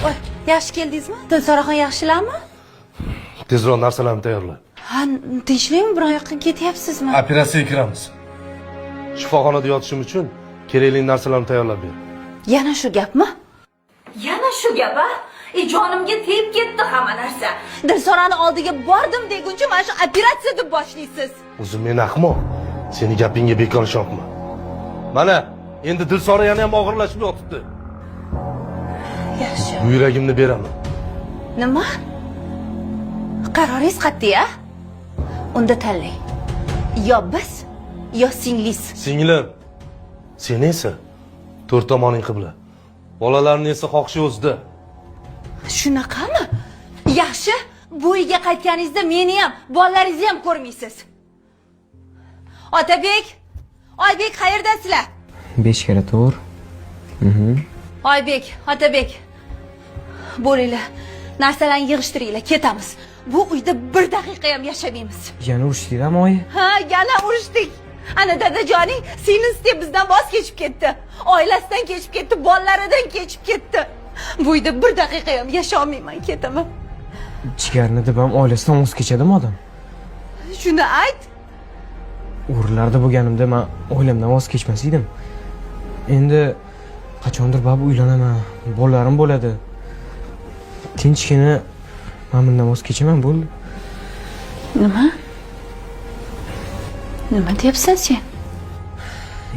Voy, yaxshi keldingizmi? Dilsoraxon yaxshilarmi? Tezroq narsalarni tayyorla. Ha, tinchlikmi? Bir yoqqa ketyapsizmi? Operatsiyaga kiramiz. Shifoxonada yotishim uchun kerakli narsalarni tayyorlab ber. Yana shu gapmi? Yana shu gap, a? Jonimga tegib ketdi hamma narsa. Dilsorani oldiga bordim deguncha mana shu operatsiya deb boshlaysiz. O'zim men ahmoq. Seni gapingga bekor ishonma. Mana, endi Dilsora yana ham og'irlashib yotibdi. Yaxshi. Yuragimni beraman. Nima? Qaroringiz qat'iy-a? Unda tanlang. Yo biz, yo singlingiz. Singlim. Sen esa to'rt tomoning qibla. Bolalarning esa xohishi o'zida. Shunaqami? Yaxshi, bu uyga qaytganingizda meni ham, bolalaringizni ham ko'rmaysiz. Otabek, Oybek qayerdasizlar? 5 kira to'g'ri. Oybek, Otabek. Bo'linglar, narsalarni yig'ishtiringlar, ketamiz. Bu uyda bir daqiqa ham yashamaymiz. Yana urishdinglarmi, oyi? Ha, yana urishdik. Ana dadajoning singlisi bizdan voz kechib ketdi. Oilasidan kechib ketdi, bolalaridan kechib ketdi. Bu uyda bir daqiqa ham yasha olmayman, ketaman. Jigarni deb ham oilasidan voz kechadimi odam? Shuni ayt. O'g'rilarda bo'lganimda men oilamdan voz kechmas edim. Endi qachondir baba uylanaman, bolalarim bo'ladi. Tinchgina men bundan voz kechaman, bo'ldi. Nima? Nima deyapsan sen?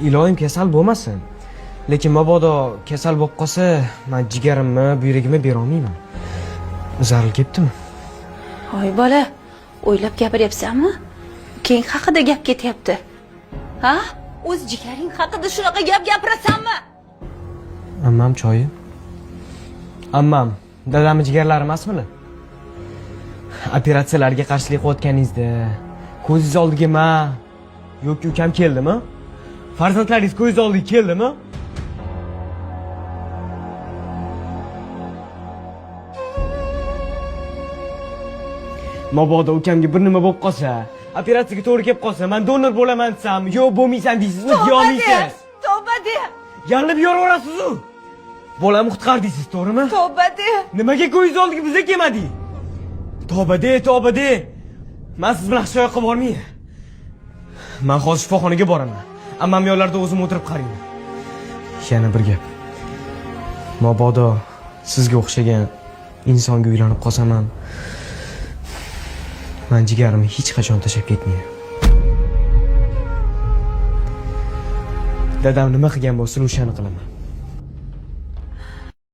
Iloyim kasal bo'lmasin. Lekin mabodo kasal bo'lib qolsa, men jigarimni, buyragimni bera olmayman. Zaril ketdimi? Hoy bola, o'ylab gapiryapsanmi? Keng haqida gap ketyapti. Ha? O'z jigaring haqida shunaqa gap gapirasanmi? Ammam choyi. Ammam, dadamni jigarlari emasmilar? Operatsiyalarga qarshilik qilayotganingizda ko'zingiz oldiga men yoki ukam keldimi? Farzandlaringiz ko'zingiz oldiga keldimi? Mabodo ukamga bir nima bo'lib qolsa, operatsiyaga to'g'ri kelib qolsa, men donor bo'laman desam, yo'q bo'lmaysan deysizmi? Deyolmaysiz. Tavba de. Yanilib yoraverasiz-ku. Bolamni qutqardingiz, to'g'rimi? Tavba de. Nimaga ko'zingiz oldiga biza kelmadik? Tavba de, tavba de. Men siz bilan hech yoqqa bormayman. Men hozir shifoxonaga boraman. Ammam yo'llarda o'zim o'tirib qarayman. Yana bir gap. Mabodo sizga o'xshagan insonga uylanib qolsam ham, men jigarimni hech qachon tashlab ketmayman. Dadam nima qilgan bo'lsa, o'shani qilaman.